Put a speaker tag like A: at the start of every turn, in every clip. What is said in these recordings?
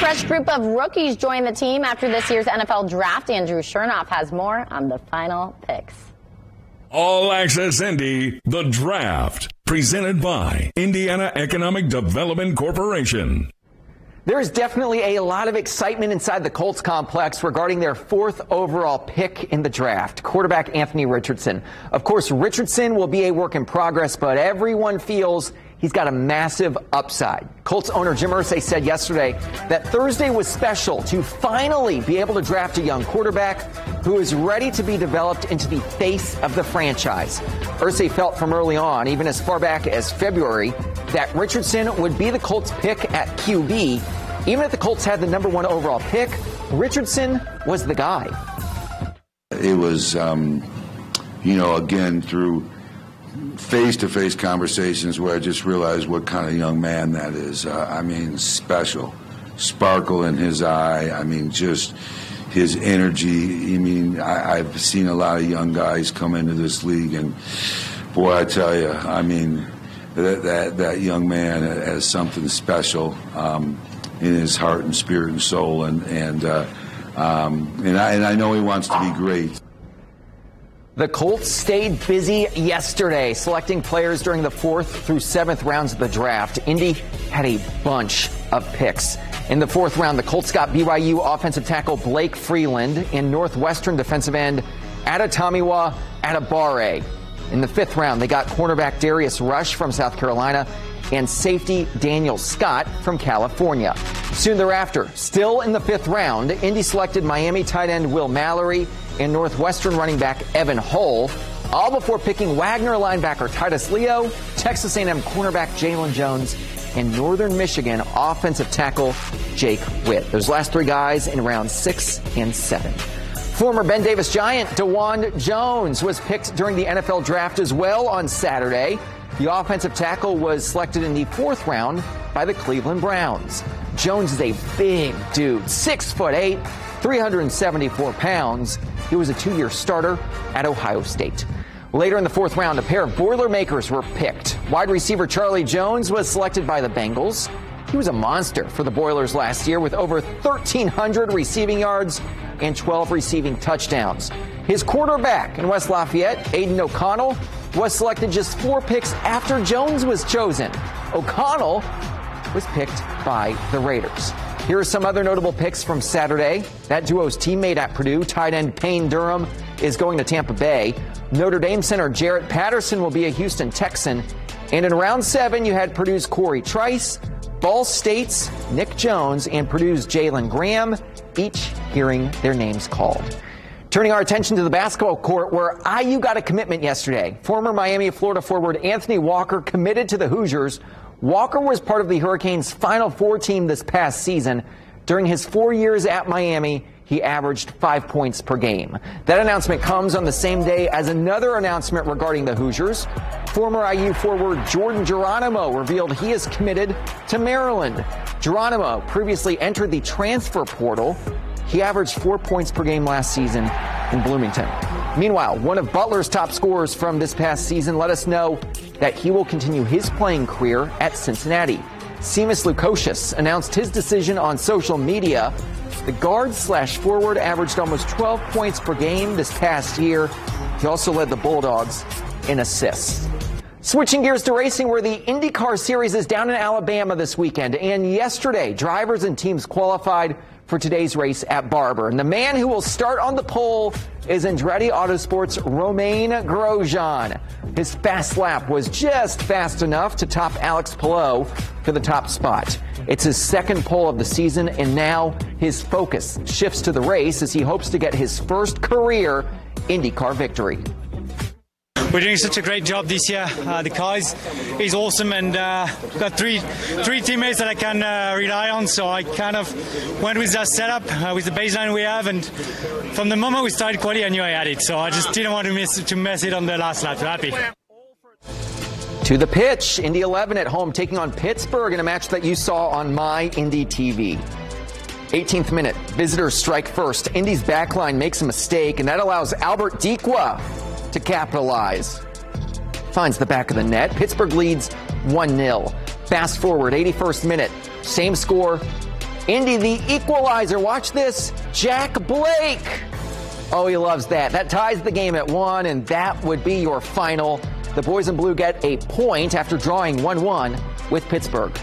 A: fresh group of rookies joined the team after this year's NFL Draft. Andrew Chernoff has more on the final picks.
B: All Access Indy, the Draft, presented by Indiana Economic Development Corporation.
C: There is definitely a lot of excitement inside the Colts complex regarding their 4th overall pick in the draft, quarterback Anthony Richardson. Of course, Richardson will be a work in progress, but everyone feels he's got a massive upside. Colts owner Jim Irsay said yesterday that Thursday was special to finally be able to draft a young quarterback who is ready to be developed into the face of the franchise. Irsay felt from early on, even as far back as February, that Richardson would be the Colts pick at QB. Even if the Colts had the number 1 overall pick, Richardson was the guy.
D: It was, again, through face-to-face conversations where I just realized what kind of young man that is. Special. Sparkle in his eye. Just his energy. I've seen a lot of young guys come into this league, and boy, I tell you, that young man has something special in his heart and spirit and soul, and I know he wants to be great.
C: The Colts stayed busy yesterday, selecting players during the 4th through 7th rounds of the draft. Indy had a bunch of picks. In the 4th round, the Colts got BYU offensive tackle Blake Freeland and Northwestern defensive end Adetomiwa Adebawore. In the 5th round, they got cornerback Darius Rush from South Carolina and safety Daniel Scott from California. Soon thereafter, still in the 5th round, Indy selected Miami tight end Will Mallory and Northwestern running back Evan Hull, all before picking Wagner linebacker Titus Leo, Texas A&M cornerback Jalen Jones, and Northern Michigan offensive tackle Jake Witt. Those last 3 guys in rounds 6 and 7. Former Ben Davis Giant DeJuan Jones was picked during the NFL Draft as well on Saturday. The offensive tackle was selected in the 4th round by the Cleveland Browns. Jones is a big dude, 6'8", 374 pounds. He was a 2-year starter at Ohio State. Later in the 4th round, a pair of Boilermakers were picked. Wide receiver Charlie Jones was selected by the Bengals. He was a monster for the Boilers last year with over 1,300 receiving yards and 12 receiving touchdowns. His quarterback in West Lafayette, Aiden O'Connell, was selected just 4 picks after Jones was chosen. O'Connell was picked by the Raiders. Here are some other notable picks from Saturday. That duo's teammate at Purdue, tight end Payne Durham, is going to Tampa Bay. Notre Dame center Jarrett Patterson will be a Houston Texan. And in round 7, you had Purdue's Corey Trice, Ball State's Nick Jones, and Purdue's Jalen Graham, each hearing their names called. Turning our attention to the basketball court, where IU got a commitment yesterday. Former Miami of Florida forward Anthony Walker committed to the Hoosiers. Walker was part of the Hurricanes' Final Four team this past season. During his 4 years at Miami, he averaged 5 points per game. That announcement comes on the same day as another announcement regarding the Hoosiers. Former IU forward Jordan Geronimo revealed he is committed to Maryland. Geronimo previously entered the transfer portal. He averaged 4 points per game last season in Bloomington. Meanwhile, one of Butler's top scorers from this past season let us know that he will continue his playing career at Cincinnati. Seamus Lukosius announced his decision on social media. The guard/forward averaged almost 12 points per game this past year. He also led the Bulldogs in assists. Switching gears to racing, where the IndyCar Series is down in Alabama this weekend. And yesterday, drivers and teams qualified for today's race at Barber. And the man who will start on the pole is Andretti Autosport's Romain Grosjean. His fast lap was just fast enough to top Alex Palou for the top spot. It's his 2nd pole of the season, and now his focus shifts to the race as he hopes to get his first career IndyCar victory.
E: We're doing such a great job this year. The car is awesome, and got three teammates that I can rely on. So I kind of went with that setup with the baseline we have, and from the moment we started quality, I knew I had it. So I just didn't want to mess it on the last lap. So happy.
C: To the pitch, Indy 11 at home taking on Pittsburgh in a match that you saw on My Indy TV. 18th minute, visitors strike first. Indy's backline makes a mistake, and that allows Albert Dikwa to capitalize. Finds the back of the net. Pittsburgh leads 1-0. Fast forward, 81st minute. Same score. Indy, the equalizer. Watch this. Jack Blake. Oh, he loves that. That ties the game at 1, and that would be your final. The boys in blue get a point after drawing 1-1 with Pittsburgh.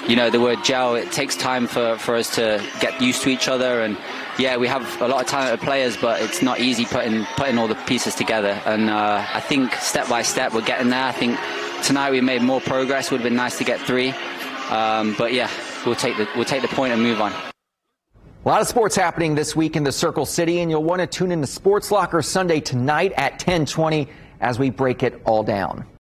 F: You know, the word gel, it takes time for us to get used to each other. And yeah, we have a lot of talented players, but it's not easy putting all the pieces together. And I think step by step we're getting there. I think tonight we made more progress. Would have been nice to get 3. But yeah, we'll take the point and move on.
C: A lot of sports happening this week in the Circle City, and you'll want to tune in to Sports Locker Sunday tonight at 10:20 as we break it all down.